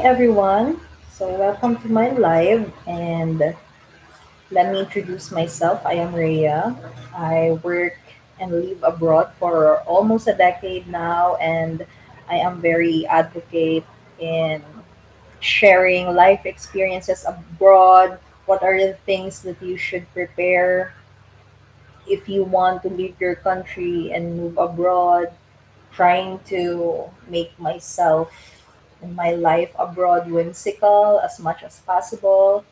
everyone. Welcome to my live and let me introduce myself. I am Rhea. I work and live abroad for almost a decade now, and I am very advocate in sharing life experiences abroad. What are the things that you should prepare if you want to leave your country and move abroad? Trying to make myself and my life abroad whimsical as much as possible,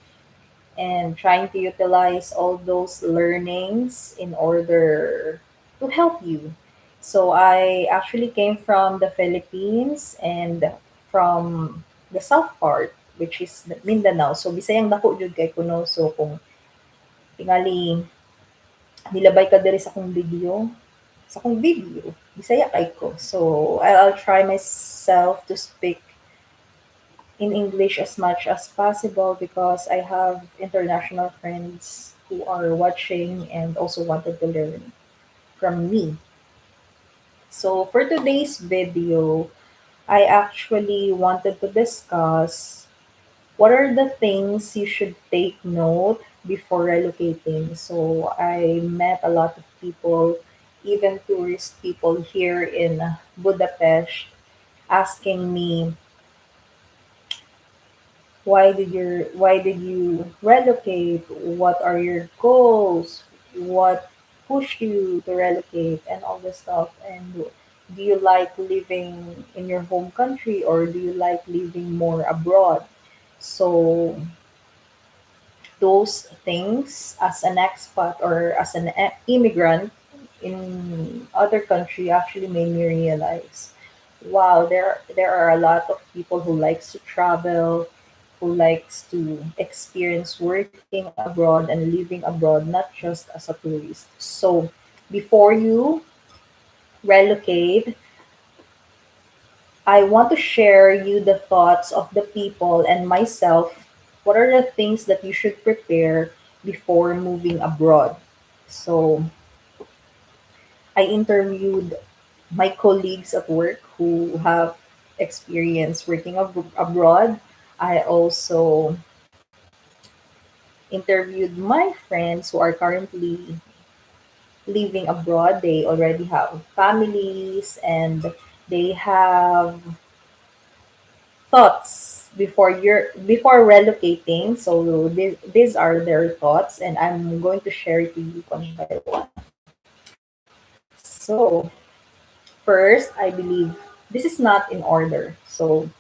and trying to utilize all those learnings in order to help you. So I actually came from the Philippines and from the south part, which is the Mindanao. So Bisayang dako jud kay kuno. So kung tingali nilabay ka diri sa akong video, Bisaya kay ko. So I'll try myself to speak in English as much as possible because I have international friends who are watching and also wanted to learn from me. So for today's video, I actually wanted to discuss what are the things you should take note before relocating. So I met a lot of people, even tourist people here in Budapest, asking me why did you relocate? What are your goals? What pushed you to relocate and all this stuff? And do you like living in your home country or do you like living more abroad? So those things as an expat or as an immigrant in other country actually made me realize, wow, there are a lot of people who likes to travel, who likes to experience working abroad and living abroad, not just as a tourist. So before you relocate, I want to share you the thoughts of the people and myself. What are the things that you should prepare before moving abroad? So I interviewed my colleagues at work who have experience working abroad. I also interviewed my friends who are currently living abroad. They already have families and they have thoughts before relocating. So these are their thoughts, and I'm going to share it to you one by one. So first, I believe this is not in order. So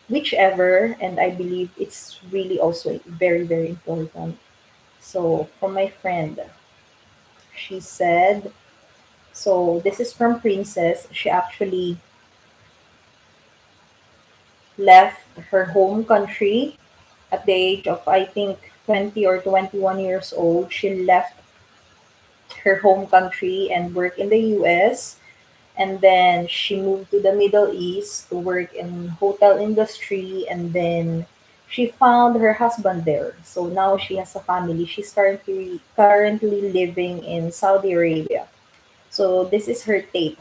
whichever, and I believe it's really also very important. So from my friend, she said, so this is from Princess. She actually left her home country at the age of, I think, 20 or 21 years old. She left her home country and worked in the US, and then she moved to the Middle East to work in hotel industry, and then she found her husband there. So now she has a family. She's currently living in Saudi Arabia. So this is her take.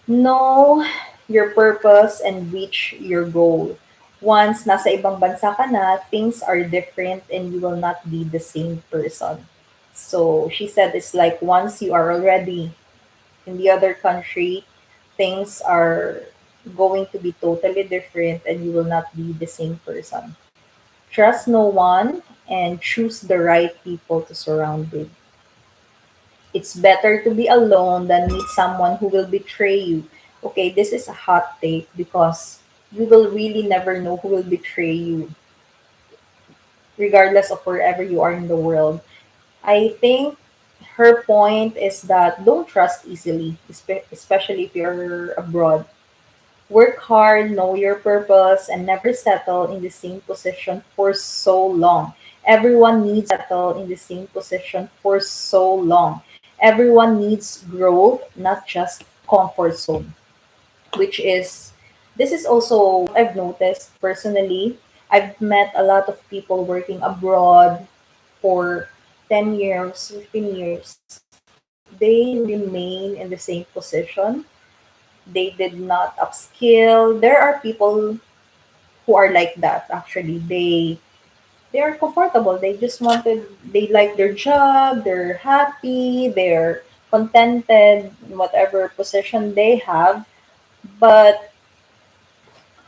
Know your purpose and reach your goal. Once nasa ibang bansa ka na, things are different and you will not be the same person. So she said it's like once you are already in the other country, things are going to be totally different and you will not be the same person. Trust no one and choose the right people to surround with. It's better to be alone than meet someone who will betray you. Okay, this is a hot take because you will really never know who will betray you, regardless of wherever you are in the world. I think her point is that don't trust easily, especially if you're abroad. Work hard, know your purpose, and never settle in the same position for so long. Everyone needs settle in the same position for so long. Everyone needs growth, not just comfort zone, which is this is also I've noticed personally. I've met a lot of people working abroad for 10 years, 15 years. They remain in the same position They did not upskill. There are people who are like that actually. They are comfortable. They like their job, they're happy, they're contented in whatever position they have. But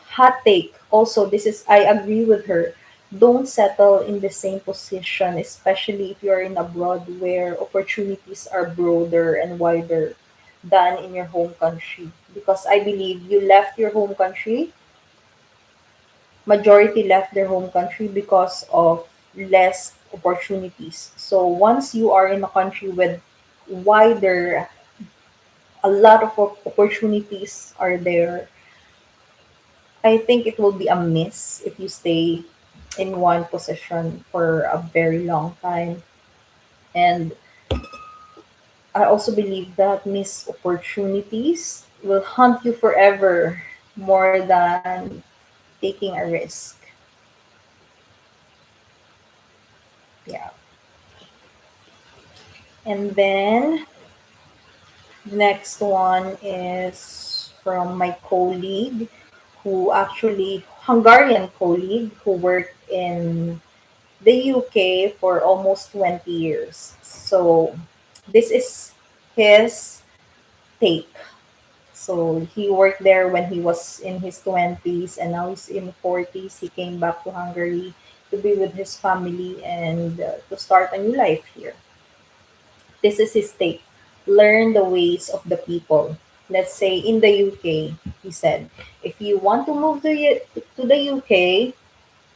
hot take also, this is, I agree with her. Don't settle in the same position, especially if you're in abroad where opportunities are broader and wider than in your home country. Because I believe you left your home country, majority left their home country because of less opportunities. So once you are in a country with wider, a lot of opportunities are there, I think it will be a miss if you stay in one position for a very long time. And I also believe that missed opportunities will haunt you forever more than taking a risk. Yeah. And then the next one is from my colleague who actually, Hungarian colleague who worked in the UK for almost 20 years. So this is his take. So he worked there when he was in his 20s and now he's in 40s. He came back to Hungary to be with his family and to start a new life here. This is his take. Learn the ways of the people. Let's say in the UK, he said, if you want to move to the UK,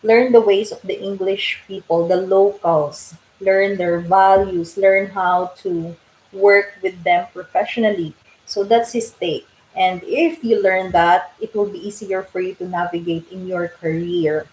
learn the ways of the English people, the locals, learn their values, learn how to work with them professionally. So that's his take. And if you learn that, it will be easier for you to navigate in your career,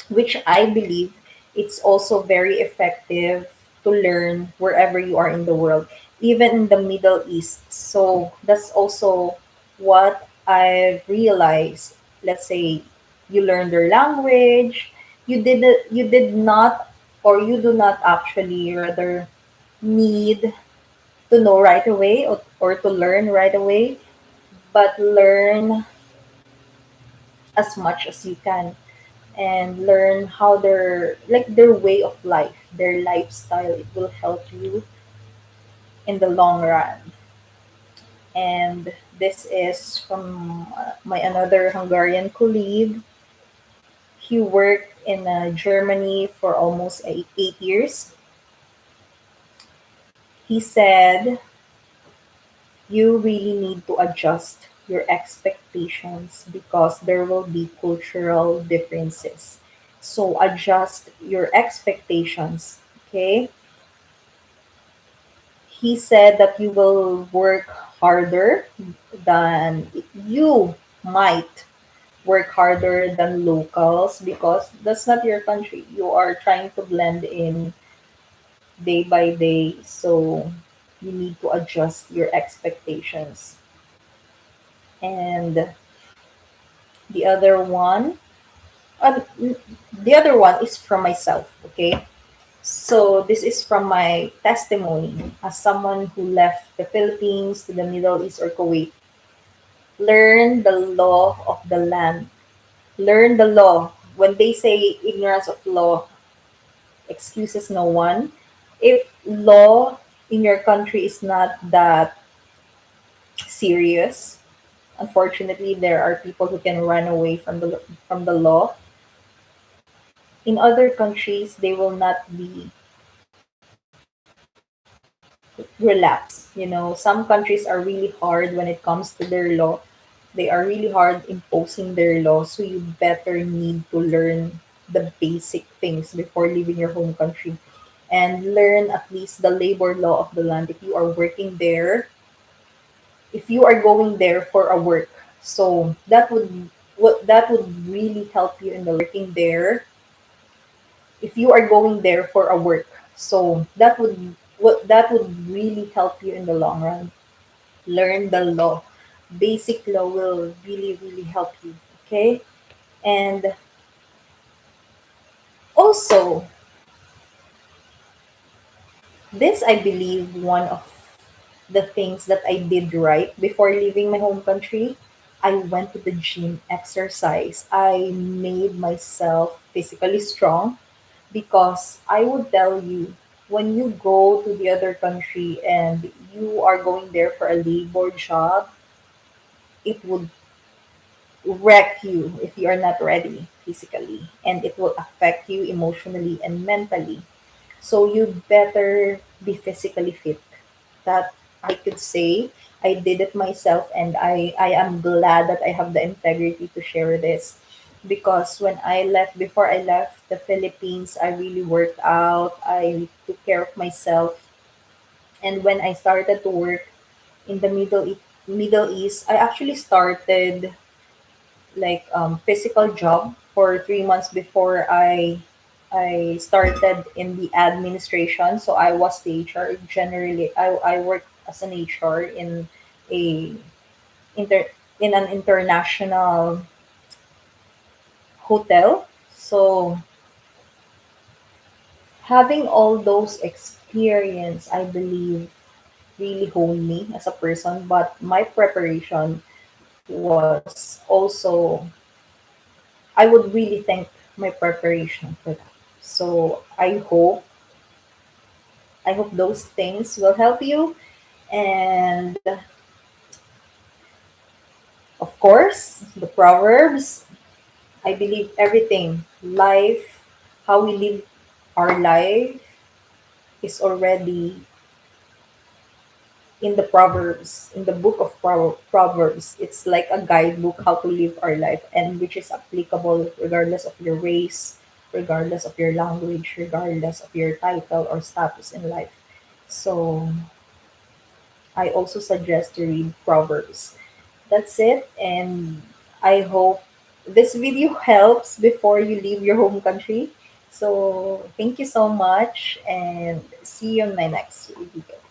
which I believe it's also very effective to learn wherever you are in the world, even in the Middle East. So that's also what I've realized. Let's say you learn their language, you did not or you do not actually rather need to know right away or to learn right away, but learn as much as you can and learn how their way of life, their lifestyle. It will help you in the long run. And this is from my another Hungarian colleague. He worked in Germany for almost 8 years. He said you really need to adjust your expectations because there will be cultural differences. So adjust your expectations, okay? He said that you will work harder than you might work harder than locals because that's not your country. You are trying to blend in day by day, so you need to adjust your expectations. And the other one, uh, the other one is from myself, okay? So this is from my testimony as someone who left the Philippines to the Middle East or Kuwait. Learn the law of the land. Learn the law. When they say ignorance of law excuses no one, if law in your country is not that serious, unfortunately there are people who can run away from the law. In other countries, they will not be relaxed. You know, some countries are really hard when it comes to their law. They are really hard imposing their law, so you better need to learn the basic things before leaving your home country and learn at least the labor law of the land if you are working there, if you are going there for a work. So that would really help you in the working there if you are going there for a work. So that would really help you in the long run. Learn the law. Basic law will really help you. Okay? And also, this I believe one of the things that I did right before leaving my home country. I went to the gym, exercise. I made myself physically strong because I would tell you, when you go to the other country and you are going there for a labor job, it would wreck you if you are not ready physically, and it will affect you emotionally and mentally. So you better be physically fit. That I could say. I did it myself, and I am glad that I have the integrity to share this. Because when I left, before I left the Philippines, I really worked out. I took care of myself. And when I started to work in the Middle East, I actually started like physical job for 3 months before I started in the administration. So I was the HR. Generally, I worked as an HR a inter in an international hotel. So having all those experience, I believe, really honed me as a person. But my preparation was also, I would really thank my preparation for that. So I hope those things will help you. And of course, the proverbs. I believe everything, life, how we live our life is already in the proverbs, in the book of proverbs. It's like a guidebook how to live our life, and which is applicable regardless of your race, regardless of your language, regardless of your title or status in life. So I also suggest to read proverbs. That's it, and I hope this video helps before you leave your home country. So thank you so much, and see you in my next video.